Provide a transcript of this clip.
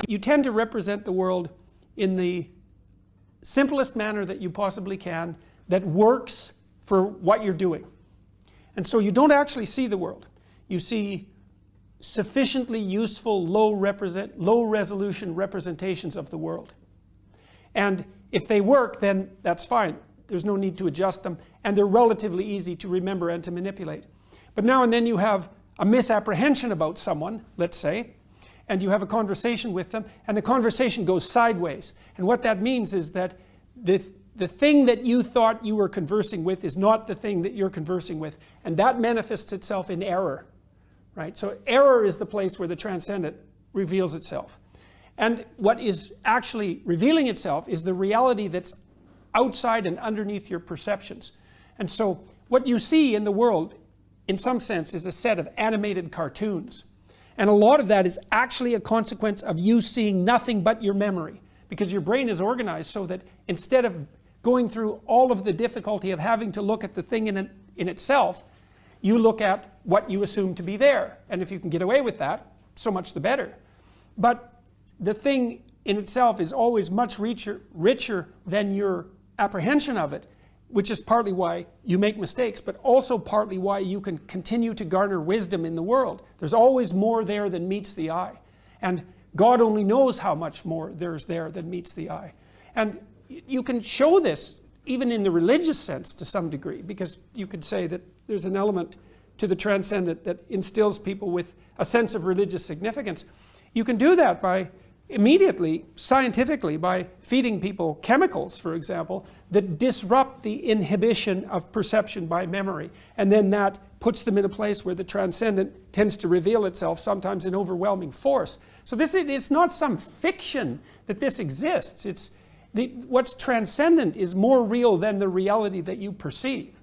you tend to represent the world in the simplest manner that you possibly can that works for what you're doing. And so you don't actually see the world. You see sufficiently useful low resolution representations of the world. And if they work, then that's fine. There's no need to adjust them, and they're relatively easy to remember and to manipulate. But now and then you have a misapprehension about someone, let's say, and you have a conversation with them, and the conversation goes sideways. And what that means is that the thing that you thought you were conversing with is not the thing that you're conversing with, and that manifests itself in error. Right? So error is the place where the transcendent reveals itself. And what is actually revealing itself is the reality that's outside and underneath your perceptions. And so what you see in the world, in some sense, is a set of animated cartoons. And a lot of that is actually a consequence of you seeing nothing but your memory. Because your brain is organized so that instead of going through all of the difficulty of having to look at the thing in itself, you look at what you assume to be there. And if you can get away with that, so much the better. But the thing in itself is always much richer than your apprehension of it, which is partly why you make mistakes, but also partly why you can continue to garner wisdom in the world. There's always more there than meets the eye. And God only knows how much more there's there than meets the eye. And you can show this even in the religious sense to some degree, because you could say that there's an element to the transcendent that instills people with a sense of religious significance. You can do that by immediately, scientifically, by feeding people chemicals, for example, that disrupt the inhibition of perception by memory. And then that puts them in a place where the transcendent tends to reveal itself, sometimes in overwhelming force. So it's not some fiction that this exists. What's transcendent is more real than the reality that you perceive.